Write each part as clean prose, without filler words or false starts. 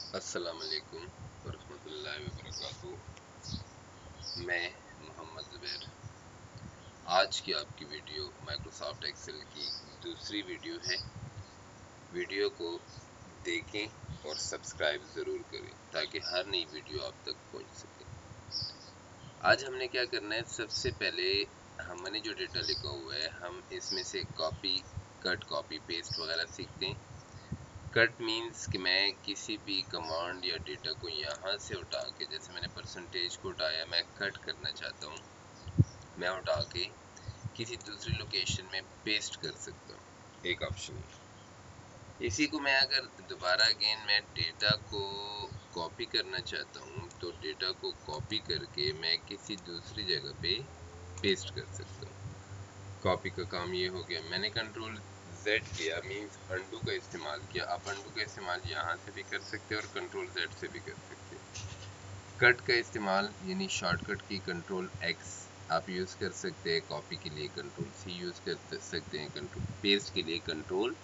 अस्सलाम वालेकुम वरहमतुल्लाहि वबरकातुहू। मैं मोहम्मद ज़ुबैर। आज की आपकी वीडियो माइक्रोसॉफ्ट एक्सेल की दूसरी वीडियो है। वीडियो को देखें और सब्सक्राइब ज़रूर करें ताकि हर नई वीडियो आप तक पहुंच सके। आज हमने क्या करना है, सबसे पहले हमने जो डेटा लिखा हुआ है हम इसमें से कॉपी कट कॉपी पेस्ट वगैरह सीखते हैं। कट मीन्स कि मैं किसी भी कमांड या डेटा को यहाँ से उठा के, जैसे मैंने परसेंटेज को उठाया, मैं कट करना चाहता हूँ, मैं उठा के किसी दूसरी लोकेशन में पेस्ट कर सकता हूँ, एक ऑप्शन है। इसी को मैं अगर दोबारा अगेन मैं डेटा को कॉपी करना चाहता हूँ तो डेटा को कॉपी करके मैं किसी दूसरी जगह पे पेस्ट कर सकता हूँ। कॉपी का काम ये हो गया। मैंने कंट्रोल Z किया मीन्स अंडू का इस्तेमाल किया। आप अंडू का इस्तेमाल यहाँ से भी कर सकते हैं और कंट्रोल Z से भी कर सकते हैं। कट का इस्तेमाल यानी शॉर्टकट की कंट्रोल X आप यूज़ कर सकते हैं। कॉपी के लिए कंट्रोल C यूज़ कर सकते हैं। कंट्रोल पेस्ट के लिए कंट्रोल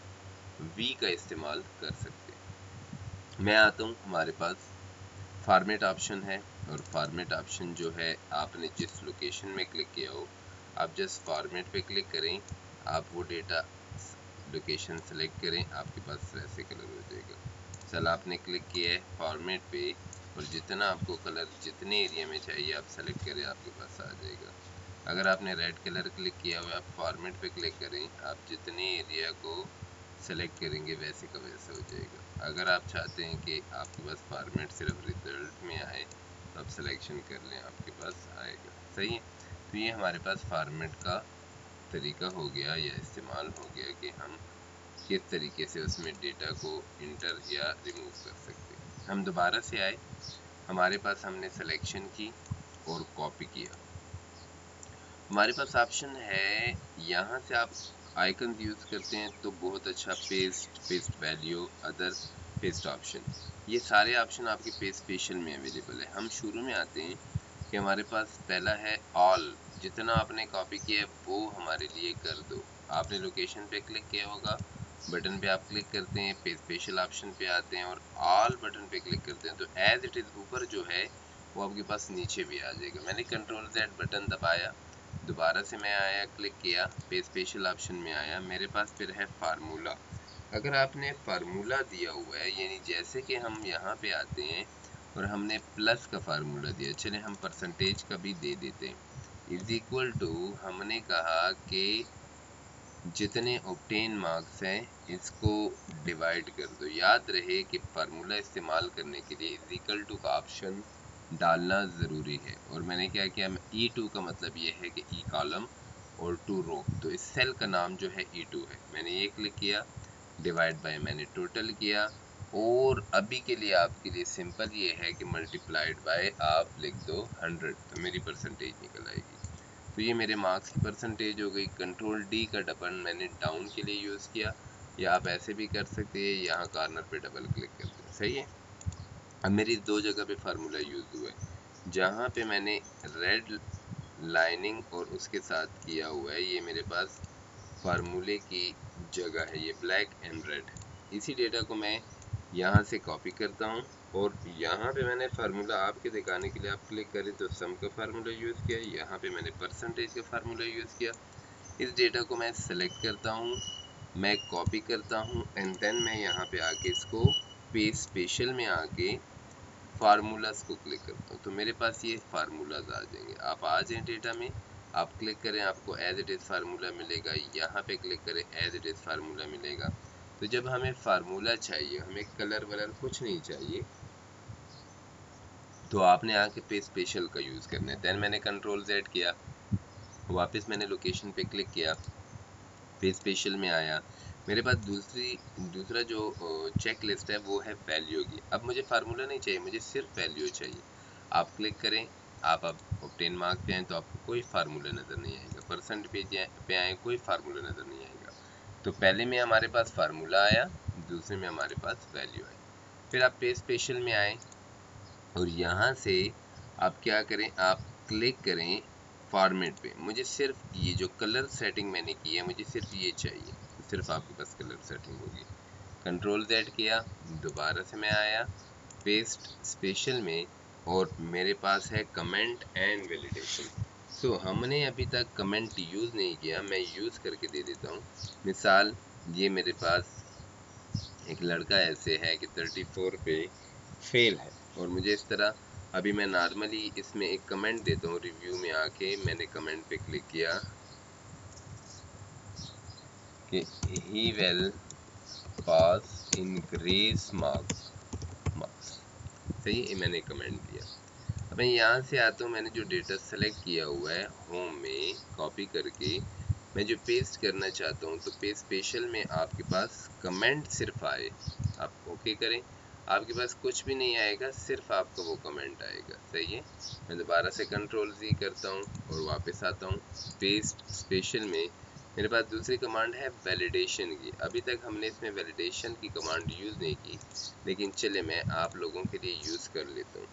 V का इस्तेमाल कर सकते हैं। मैं आता हूँ, हमारे पास फॉर्मेट ऑप्शन है और फॉर्मेट ऑप्शन जो है, आपने जिस लोकेशन में क्लिक किया हो आप जस्ट फॉर्मेट पे क्लिक करें, आप वो डेटा लोकेशन सेलेक्ट करें, आपके पास वैसे कलर हो जाएगा। चल आपने क्लिक किया है फॉर्मेट पे और जितना आपको कलर जितने एरिया में चाहिए आप सेलेक्ट करें, आपके पास आ जाएगा। अगर आपने रेड कलर क्लिक किया हुआ, आप फॉर्मेट पे क्लिक करें, आप जितने एरिया को सेलेक्ट करेंगे वैसे का वैसा हो जाएगा। अगर आप चाहते हैं कि आपके पास फॉर्मेट सिर्फ रिजल्ट में आए तो आप सिलेक्शन कर लें, आपके पास आएगा। सही है, तो ये हमारे पास फॉर्मेट का तरीका हो गया या इस्तेमाल हो गया कि हम किस तरीके से उसमें डेटा को इंटर या रिमूव कर सकते हैं। हम दोबारा से आए, हमारे पास हमने सिलेक्शन की और कॉपी किया। हमारे पास ऑप्शन है, यहाँ से आप आइकन यूज़ करते हैं तो बहुत अच्छा, paste, paste value, other, paste option, ये सारे ऑप्शन आपके पेज स्पेशल में अवेलेबल है। हम शुरू में आते हैं कि हमारे पास पहला है ऑल, जितना आपने कॉपी किया है वो हमारे लिए कर दो। आपने लोकेशन पे क्लिक किया होगा, बटन पे आप क्लिक करते हैं, पेज स्पेशल ऑप्शन पे आते हैं और ऑल बटन पे क्लिक करते हैं तो एज इट इज़ ऊपर जो है वो आपके पास नीचे भी आ जाएगा। मैंने कंट्रोल Z बटन दबाया, दोबारा से मैं आया, क्लिक किया, पेज स्पेशल ऑप्शन में आया, मेरे पास फिर है फार्मूला। अगर आपने फार्मूला दिया हुआ है, यानी जैसे कि हम यहाँ पे आते हैं और हमने प्लस का फार्मूला दिया, चले हम परसेंटेज का भी दे देते हैं, इज इक्वल टू, हमने कहा कि जितने ऑब्टेन मार्क्स हैं इसको डिवाइड कर दो। याद रहे कि फार्मूला इस्तेमाल करने के लिए इज इक्वल टू का ऑप्शन डालना ज़रूरी है। और मैंने क्या किया, E2 का मतलब ये है कि E कॉलम और 2 रो, तो इस सेल का नाम जो है E2 है। मैंने ये क्लिक किया, डिवाइड बाय मैंने टोटल किया और अभी के लिए आपके लिए सिंपल ये है कि मल्टीप्लाइड बाय आप लिख दो 100 तो मेरी परसेंटेज निकल आएगी। तो ये मेरे मार्क्स की परसेंटेज हो गई। कंट्रोल D का डबल मैंने डाउन के लिए यूज़ किया, या आप ऐसे भी कर सकते हैं, यहाँ कॉर्नर पे डबल क्लिक कर दें। सही है, अब मेरी दो जगह पे फार्मूला यूज़ हुआ है। जहाँ पे मैंने रेड लाइनिंग और उसके साथ किया हुआ है, ये मेरे पास फार्मूले की जगह है, ये ब्लैक एंड रेड। इसी डेटा को मैं यहाँ से कॉपी करता हूँ और यहाँ पे मैंने फार्मूला आपके दिखाने के लिए, आप क्लिक करें तो सम का फार्मूला यूज़ किया, यहाँ पे मैंने परसेंटेज का फार्मूला यूज़ किया। इस डेटा को मैं सेलेक्ट करता हूँ, मैं कॉपी करता हूँ एंड देन मैं यहाँ पे आके इसको पेज स्पेशल में आके फार्मूलाज को क्लिक करता हूँ तो मेरे पास ये फार्मूलाज आ जाएंगे। आप आ जाएं डेटा में, आप क्लिक करें, आपको एज इट इज़ फार्मूला मिलेगा, यहाँ पे क्लिक करें, एज इट इज़ फार्मूला मिलेगा। तो जब हमें फार्मूला चाहिए, हमें कलर वलर कुछ नहीं चाहिए, तो आपने आके पेज स्पेशल का यूज़ करना है। देन मैंने कंट्रोल Z किया, वापस मैंने लोकेशन पे क्लिक किया, पेज स्पेशल में आया, मेरे पास दूसरा जो चेक लिस्ट है वो है वैल्यू की। अब मुझे फार्मूला नहीं चाहिए, मुझे सिर्फ वैल्यू चाहिए। आप क्लिक करें, आप अब ऑब्टेन मार्क पे आए तो आपको कोई फार्मूला नज़र नहीं आएगा, परसेंट पे आए कोई फार्मूला नज़र नहीं आएगा। तो पहले में हमारे पास फार्मूला आया, दूसरे में हमारे पास वैल्यू आई। फिर आप पेज स्पेशल में आए और यहाँ से आप क्या करें, आप क्लिक करें फॉर्मेट पे। मुझे सिर्फ ये जो कलर सेटिंग मैंने की है, मुझे सिर्फ ये चाहिए, तो सिर्फ आपके पास कलर सेटिंग होगी। कंट्रोल Z किया, दोबारा से मैं आया, पेस्ट स्पेशल में और मेरे पास है कमेंट एंड वैलिडेशन। सो हमने अभी तक कमेंट यूज़ नहीं किया, मैं यूज़ करके दे देता हूँ। मिसाल ये मेरे पास एक लड़का ऐसे है कि 34 पे फेल है और मुझे इस तरह अभी मैं नॉर्मली इसमें एक कमेंट देता हूँ। रिव्यू में आके मैंने कमेंट पे क्लिक किया कि he will pass in grace marks. सही, ये मैंने कमेंट दिया। अब मैं यहाँ से आता हूँ, मैंने जो डेटा सेलेक्ट किया हुआ है होम में कॉपी करके मैं जो पेस्ट करना चाहता हूँ, तो पेस्ट स्पेशल में आपके पास कमेंट सिर्फ आए, आप ओके करें। आपके पास कुछ भी नहीं आएगा, सिर्फ आपका वो कमेंट आएगा। सही है, मैं दोबारा से कंट्रोल-Z करता हूँ और वापस आता हूँ। पेस्ट स्पेशल में मेरे पास दूसरी कमांड है वैलिडेशन की। अभी तक हमने इसमें वैलिडेशन की कमांड यूज़ नहीं की, लेकिन चले मैं आप लोगों के लिए यूज़ कर लेता हूँ।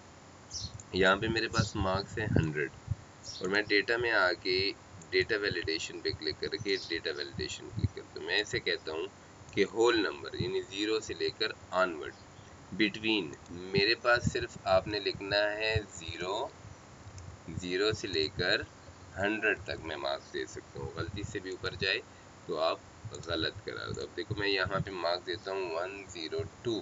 यहाँ पे मेरे पास मार्क्स है 100 और मैं डेटा में आके डेटा वैलिडेशन पे क्लिक करके डेटा वैलिडेशन क्लिक करता हूँ। मैं ऐसे कहता हूँ कि होल नंबर यानी 0 से लेकर ऑनवर्ड बिटवीन, मेरे पास सिर्फ आपने लिखना है 0 से लेकर 100 तक मैं मार्क्स दे सकता हूँ। गलती से भी ऊपर जाए तो आप गलत करा दो। अब देखो मैं यहाँ पे मार्क्स देता हूँ 102,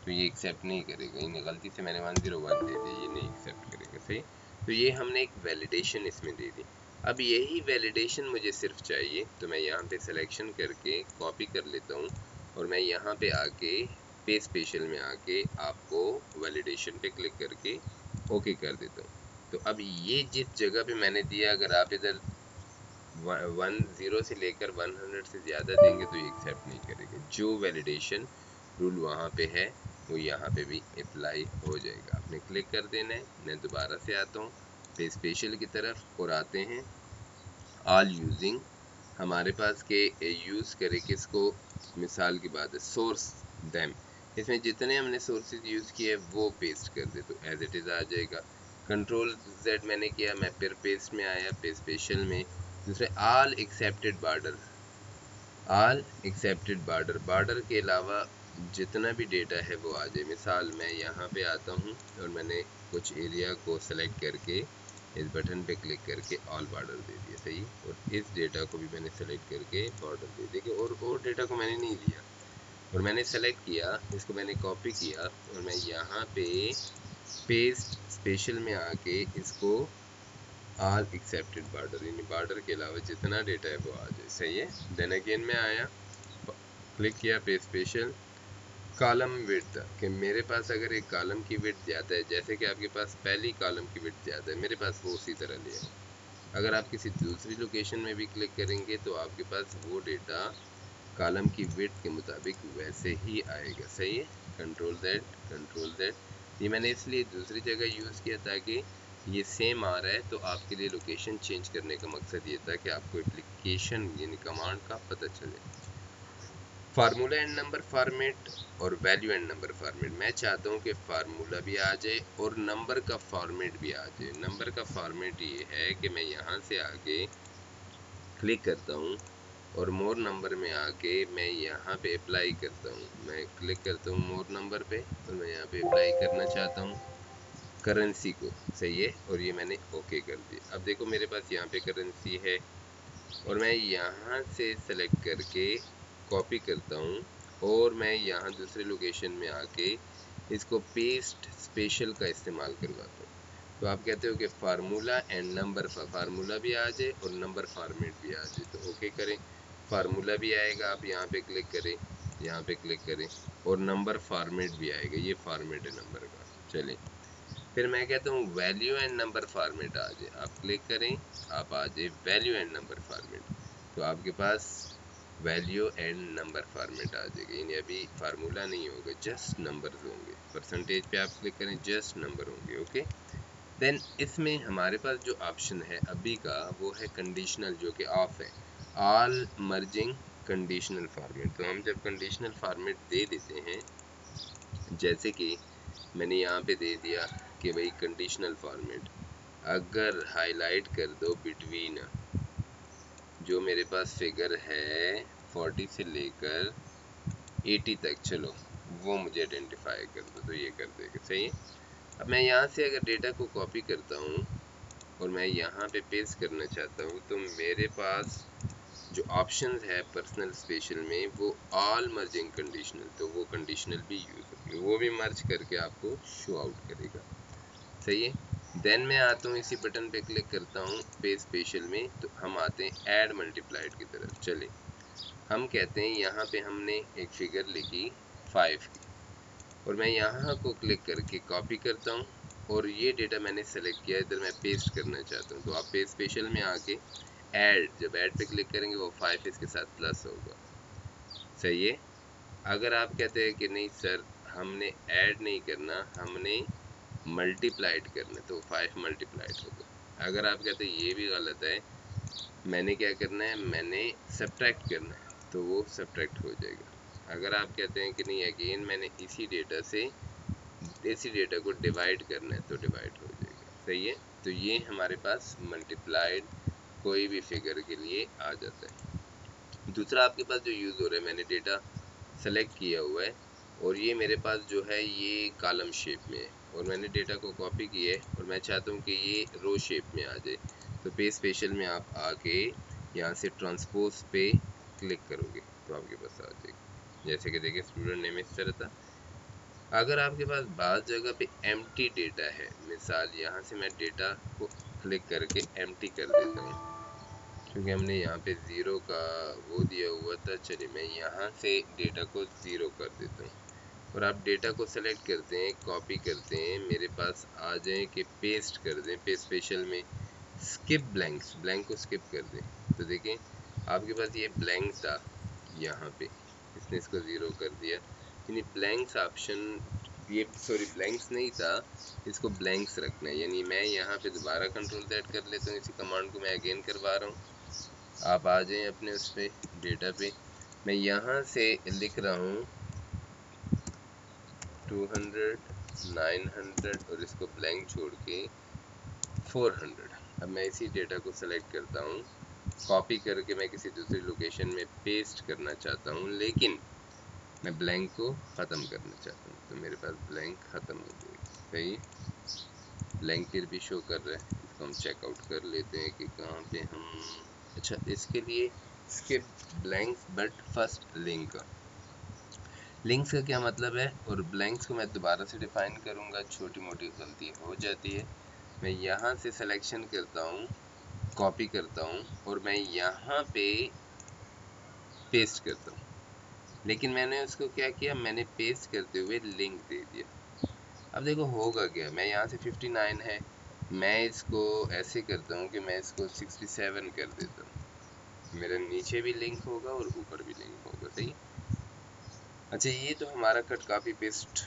तो ये एक्सेप्ट नहीं करेगा। इन्हें गलती से मैंने 101 दे दिया, ये नहीं एक्सेप्ट करेगा। सही, तो ये हमने एक वैलिडेशन इसमें दे दी। अब यही वैलिडेशन मुझे सिर्फ चाहिए, तो मैं यहाँ पे सिलेक्शन करके कॉपी कर लेता हूँ और मैं यहाँ पे आके पेस्ट स्पेशल में आके आपको वैलिडेशन पे क्लिक करके ओके कर देता हूँ। तो अब ये जिस जगह पे मैंने दिया, अगर आप इधर 10 से लेकर 100 से ज़्यादा देंगे तो ये एक्सेप्ट नहीं करेगा। जो वैलिडेशन रूल वहाँ पे है वो यहाँ पे भी अप्लाई हो जाएगा। आपने क्लिक कर देना है। मैं दोबारा से आता हूँ पेज स्पेशल की तरफ और आते हैं ऑल यूजिंग। हमारे पास के यूज़ करे किसको, मिसाल की बात है सोर्स दैम, इसमें जितने हमने सोर्सेज यूज़ किए वो पेस्ट कर दे तो एज इट इज़ आ जाएगा। कंट्रोल-Z मैंने किया, मैं फिर पेस्ट में आया, पेज स्पेशल में दूसरे all accepted border, all accepted border, border के अलावा जितना भी डेटा है वो आ जाए। मिसाल मैं यहाँ पे आता हूँ और मैंने कुछ एरिया को सेलेक्ट करके इस बटन पे क्लिक करके ऑल बॉर्डर दे दिया। सही, और इस डेटा को भी मैंने सेलेक्ट करके बॉर्डर दे दिया और डेटा को मैंने नहीं दिया और मैंने सेलेक्ट किया, इसको मैंने कॉपी किया और मैं यहाँ पे पेस्ट स्पेशल में आके इसको ऑल एक्सेप्टेड बॉर्डर यानी बॉर्डर के अलावा जितना डेटा है वो आ जाए। सही है, देन अगेन में आया, क्लिक किया पे स्पेशल कॉलम विड्थ, कि मेरे पास अगर एक कॉलम की विड्थ ज़्यादा है, जैसे कि आपके पास पहली कॉलम की विड्थ ज़्यादा है, मेरे पास वो उसी तरह ले आओ। अगर आप किसी दूसरी लोकेशन में भी क्लिक करेंगे तो आपके पास वो डेटा कॉलम की विड्थ के मुताबिक वैसे ही आएगा। सही है, कंट्रोल Z। ये मैंने इसलिए दूसरी जगह यूज़ किया ताकि ये सेम आ रहा है तो आपके लिए लोकेशन चेंज करने का मकसद ये था कि आपको एप्लीकेशन यानी कमांड का पता चले। फार्मूला एंड नंबर फॉर्मेट और वैल्यू एंड नंबर फॉर्मेट, मैं चाहता हूँ कि फार्मूला भी आ जाए और नंबर का फॉर्मेट भी आ जाए। नंबर का फॉर्मेट ये है कि मैं यहाँ से आके क्लिक करता हूँ और मोर नंबर में आके मैं यहाँ पे अप्लाई करता हूँ। मैं क्लिक करता हूँ मोर नंबर पे और मैं यहाँ पे अप्लाई करना चाहता हूँ करेंसी को। सही है, और ये मैंने ओके कर दिया। अब देखो मेरे पास यहाँ पे करेंसी है और मैं यहाँ से सेलेक्ट करके कॉपी करता हूँ और मैं यहाँ दूसरे लोकेशन में आके इसको पेस्ट स्पेशल का इस्तेमाल करवाता हूँ। तो आप कहते हो कि फार्मूला एंड नंबर, फार्मूला भी आ जाए और नंबर फॉर्मेट भी आ जाए तो ओके करें। फार्मूला भी आएगा, आप यहाँ पे क्लिक करें, यहाँ पे क्लिक करें और नंबर फॉर्मेट भी आएगा, ये फॉर्मेट है नंबर का। चलें, फिर मैं कहता हूँ वैल्यू एंड नंबर फॉर्मेट आ जाए, आप क्लिक करें, आप आ जाए वैल्यू एंड नंबर फॉर्मेट, तो आपके पास वैल्यू एंड नंबर फॉर्मेट आ जाएगा। यानी अभी फार्मूला नहीं होगा, जस्ट नंबर्स होंगे। परसेंटेज पे आप क्लिक करें, जस्ट नंबर होंगे। ओके, देन इसमें हमारे पास जो ऑप्शन है अभी का वो है कंडीशनल, जो कि ऑफ है, ऑल मर्जिंग कंडीशनल फॉर्मेट। तो हम जब कंडीशनल फॉर्मेट दे देते हैं, जैसे कि मैंने यहाँ पे दे दिया कि भाई कंडीशनल फॉर्मेट, अगर हाईलाइट कर दो बिटवीन, जो मेरे पास फिगर है 40 से लेकर 80 तक, चलो वो मुझे आइडेंटिफाई कर दो, तो ये कर देगा। सही है। अब मैं यहाँ से अगर डेटा को कॉपी करता हूँ और मैं यहाँ पे पेस्ट करना चाहता हूँ, तो मेरे पास जो ऑप्शंस है पर्सनल स्पेशल में वो ऑल मर्जिंग कंडीशनल, तो वो कंडीशनल भी यूज़ होगी, वो भी मर्ज करके आपको शो आउट करेगा। सही है। देन मैं आता हूँ इसी बटन पे क्लिक करता हूँ पेज स्पेशल में, तो हम आते हैं ऐड मल्टीप्लाइड की तरफ। चले, हम कहते हैं यहाँ पे हमने एक फिगर लिखी 5 की, और मैं यहाँ को क्लिक करके कॉपी करता हूँ, और ये डेटा मैंने सेलेक्ट किया, इधर मैं पेस्ट करना चाहता हूँ। तो आप पेज स्पेशल में आके ऐड, जब ऐड पे क्लिक करेंगे वो 5 इसके साथ प्लस होगा। सही है। अगर आप कहते हैं कि नहीं सर हमने ऐड नहीं करना, हमने मल्टीप्लाइड करना, तो 5 मल्टीप्लाइड होगा। अगर आप कहते हैं ये भी गलत है, मैंने क्या करना है, मैंने सब्ट्रैक्ट करना है, तो वो सब्ट्रैक्ट हो जाएगा। अगर आप कहते हैं कि नहीं अगेन मैंने इसी डेटा को डिवाइड करना है, तो डिवाइड हो जाएगा। सही है। तो ये हमारे पास मल्टीप्लाइड कोई भी फिगर के लिए आ जाता है। दूसरा आपके पास जो यूज़ हो रहा है, मैंने डेटा सेलेक्ट किया हुआ है और ये मेरे पास जो है ये कॉलम शेप में है, और मैंने डेटा को कॉपी किया है और मैं चाहता हूँ कि ये रो शेप में आ जाए। तो पेज स्पेशल में आप आके यहाँ से ट्रांसपोज पे क्लिक करोगे तो आपके पास आ जाएगा। जैसे कि देखिए स्टूडेंट नेम इस तरह था। अगर आपके पास बाज़ जगह पे एम्प्टी डेटा है, मिसाल यहाँ से मैं डेटा को क्लिक करके एम्प्टी कर देता हूँ, क्योंकि हमने यहाँ पे ज़ीरो का वो दिया हुआ था। चलिए मैं यहाँ से डेटा को ज़ीरो कर देता हूँ, और आप डेटा को सेलेक्ट करते हैं, कॉपी करते हैं, मेरे पास आ जाए कि पेस्ट कर दें पेज स्पेशल में, स्किप ब्लैंक्स, ब्लैंक को स्किप कर दें। तो देखें आपके पास ये ब्लैंक था, यहाँ पे इसने इसको ज़ीरो कर दिया, यानी ब्लैंक्स ऑप्शन, ये सॉरी ब्लैंक्स नहीं था, इसको ब्लैंक्स रखना है। यानी मैं यहाँ पे दोबारा कंट्रोल Z कर लेता हूँ, इसी कमांड को मैं अगेन करवा रहा हूँ। आप आ जाएं अपने उस पे डेटा पे, मैं यहाँ से लिख रहा हूँ 200 900 और इसको ब्लैंक छोड़ के 400। अब मैं इसी डेटा को सेलेक्ट करता हूँ, कॉपी करके मैं किसी दूसरी लोकेशन में पेस्ट करना चाहता हूँ, लेकिन मैं ब्लैंक को ख़त्म करना चाहता हूँ, तो मेरे पास ब्लैंक ख़त्म हो जाएगा। सही, ब्लैंक फिर भी शो कर रहा है, इसको हम चेकआउट कर लेते हैं कि कहाँ पे हम, अच्छा इसके लिए skip blanks but first link, links का क्या मतलब है, और ब्लैंक्स को मैं दोबारा से डिफाइन करूँगा, छोटी मोटी गलती हो जाती है। मैं यहाँ से सिलेक्शन करता हूँ, कॉपी करता हूँ और मैं यहाँ पे पेस्ट करता हूँ, लेकिन मैंने उसको क्या किया, मैंने पेस्ट करते हुए लिंक दे दिया। अब देखो होगा क्या, मैं यहाँ से 59 है, मैं इसको ऐसे करता हूँ कि मैं इसको 67 कर देता हूँ, मेरा नीचे भी लिंक होगा और ऊपर भी लिंक होगा। सही। अच्छा ये तो हमारा कट कॉपी पेस्ट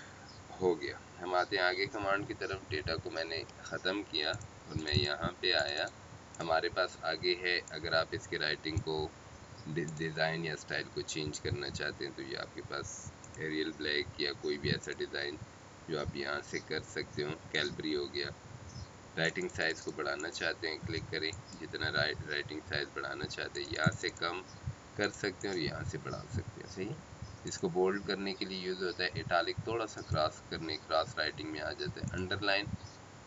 हो गया। हम आते हैं आगे कमांड की तरफ, डेटा को मैंने ख़त्म किया और मैं यहाँ पे आया, हमारे पास आगे है, अगर आप इसके राइटिंग को डिज़ाइन या स्टाइल को चेंज करना चाहते हैं, तो ये आपके पास एरियल ब्लैक या कोई भी ऐसा डिज़ाइन जो आप यहाँ से कर सकते हो। कैलबरी हो गया। राइटिंग साइज़ को बढ़ाना चाहते हैं, क्लिक करें, जितना राइटिंग साइज़ बढ़ाना चाहते हैं यहाँ से कम कर सकते हैं और यहाँ से बढ़ा सकते हैं। सही। इसको बोल्ड करने के लिए यूज़ होता है, इटालिक थोड़ा सा क्रॉस करने, क्रॉस राइटिंग में आ जाता है। अंडरलाइन,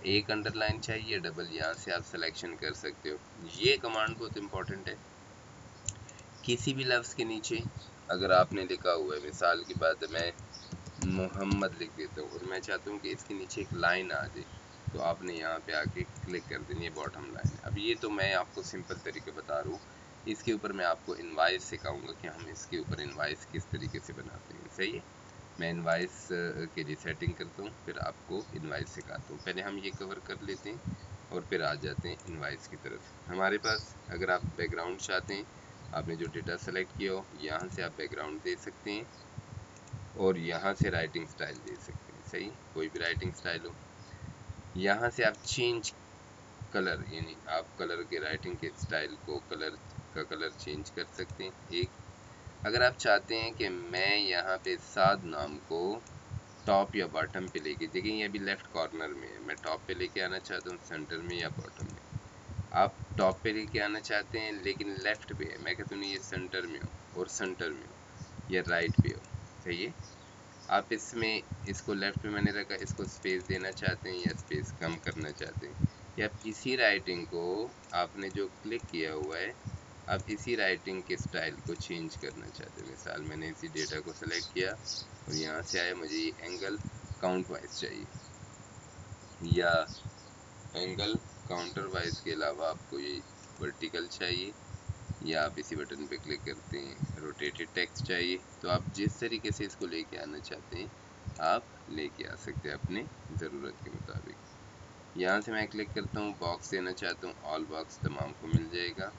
एक अंडरलाइन चाहिए डबल, यहाँ से आप सिलेक्शन कर सकते हो। ये कमांड बहुत इंपॉर्टेंट है। किसी भी लफ्ज़ के नीचे अगर आपने लिखा हुआ है, मिसाल की बात है मैं मोहम्मद लिख देता हूँ और मैं चाहता हूँ कि इसके नीचे एक लाइन आ जाए, तो आपने यहाँ पे आके क्लिक कर देनी, ये बॉटम लाइन है। अब ये तो मैं आपको सिंपल तरीके बता रहा हूँ, इसके ऊपर मैं आपको इनवाइस सिखाऊंगा कि हम इसके ऊपर इनवाइस किस तरीके से बनाते हैं। सही है। मैं इनवाइस के लिए सेटिंग करता हूँ, फिर आपको इनवाइस सिखाता हूँ। पहले हम ये कवर कर लेते हैं और फिर आ जाते हैं इनवाइस की तरफ। हमारे पास अगर आप बैकग्राउंड चाहते हैं, आपने जो डेटा सेलेक्ट किया हो यहाँ से आप बैकग्राउंड दे सकते हैं और यहाँ से राइटिंग स्टाइल दे सकते हैं। सही, कोई भी राइटिंग स्टाइल हो। यहाँ से आप चेंज कलर, यानी आप कलर के राइटिंग के स्टाइल को, कलर का कलर चेंज कर सकते हैं। एक, अगर आप चाहते हैं कि मैं यहाँ पे साद नाम को टॉप या बॉटम पे लेके, देखिए ये अभी लेफ्ट कॉर्नर में है, मैं टॉप पे लेके आना चाहता हूँ, सेंटर में या बॉटम में। आप टॉप पे लेके आना चाहते हैं लेकिन लेफ्ट पे है, मैं कहता हूँ नहीं ये सेंटर में हो और सेंटर में हो या राइट पे हो। सही है। आप इसमें इसको लेफ़्ट पे मैंने रखा, इसको स्पेस देना चाहते हैं या स्पेस कम करना चाहते हैं, या आप इसी राइटिंग को आपने जो क्लिक किया हुआ है आप इसी राइटिंग के स्टाइल को चेंज करना चाहते हैं। मिसाल मैंने इसी डेटा को सेलेक्ट किया और यहाँ से आया, मुझे ये एंगल काउंट वाइज चाहिए या एंगल काउंटर वाइज के अलावा आपको ये वर्टिकल चाहिए, या आप इसी बटन पे क्लिक करते हैं रोटेटेड टेक्स्ट चाहिए। तो आप जिस तरीके से इसको लेके आना चाहते हैं आप लेके आ सकते हैं अपने ज़रूरत के मुताबिक। यहाँ से मैं क्लिक करता हूँ, बॉक्स देना चाहता हूँ, ऑल बॉक्स तमाम को मिल जाएगा।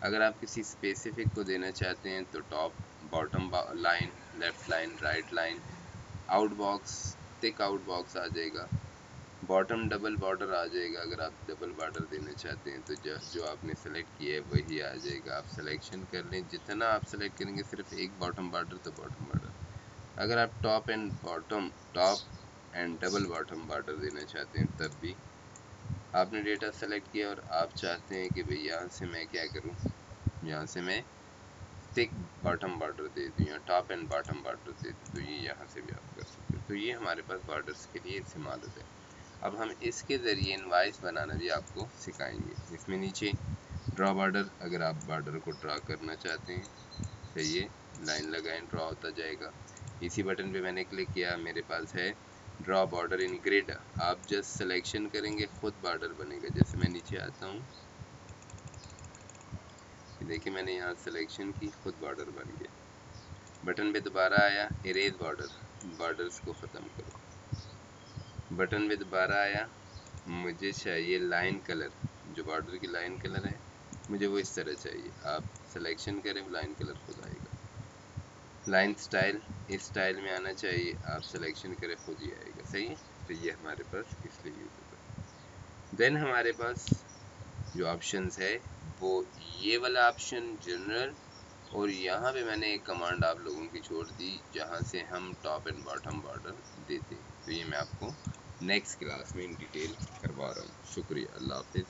अगर आप किसी स्पेसिफिक को देना चाहते हैं तो top bottom line, left line, right line, out box, thick out box आ जाएगा, बॉटम डबल बॉर्डर आ जाएगा। अगर आप डबल बॉर्डर देना चाहते हैं तो जो आपने सेलेक्ट किया है वही आ जाएगा। आप सिलेक्शन कर लें, जितना आप सेलेक्ट करेंगे सिर्फ एक बॉटम बॉर्डर तो बॉटम बॉर्डर। अगर आप top and double bottom border देना चाहते हैं तब भी आपने डेटा सेलेक्ट किया और आप चाहते हैं कि भाई यहाँ से मैं क्या करूँ, यहाँ से मैं थिक बॉटम बॉर्डर दे दूँ या टॉप एंड बॉटम बॉर्डर दे दूँ, तो ये यहाँ से भी आप कर सकते हैं। तो ये हमारे पास बॉर्डर्स के लिए इस्तेमाल होता है। अब हम इसके ज़रिए इनवॉइस बनाना भी आपको सिखाएंगे। इसमें नीचे ड्रॉ बॉर्डर, अगर आप बॉर्डर को ड्रॉ करना चाहते हैं तो ये लाइन लगाएं, ड्रॉ होता जाएगा। इसी बटन पे मैंने क्लिक किया, मेरे पास है ड्रॉ बॉर्डर इन ग्रिड। आप जस्ट सिलेक्शन करेंगे खुद बॉर्डर बनेगा। जैसे मैं नीचे आता हूँ, देखिए मैंने यहाँ सिलेक्शन की, खुद बॉर्डर बन गया। बटन पे दोबारा आया, इरेज बॉर्डर, बॉर्डर्स को ख़त्म करो। बटन पे दोबारा आया, मुझे चाहिए लाइन कलर, जो बॉर्डर की लाइन कलर है मुझे वो इस तरह चाहिए। आप सिलेक्शन करें, लाइन कलर खुद आएगा। लाइन स्टाइल, इस स्टाइल में आना चाहिए, आप सिलेक्शन करें खुद ही आएगा। सही है, तो ये हमारे पास इसलिए यूज़ होता है। देन हमारे पास जो ऑप्शंस है वो ये वाला ऑप्शन जनरल, और यहाँ पे मैंने एक कमांड आप लोगों की छोड़ दी जहाँ से हम टॉप एंड बॉटम बॉर्डर देते हैं। तो ये मैं आपको नेक्स्ट क्लास में इन डिटेल करवा रहा हूँ। शुक्रिया, अल्लाह हाफिज़।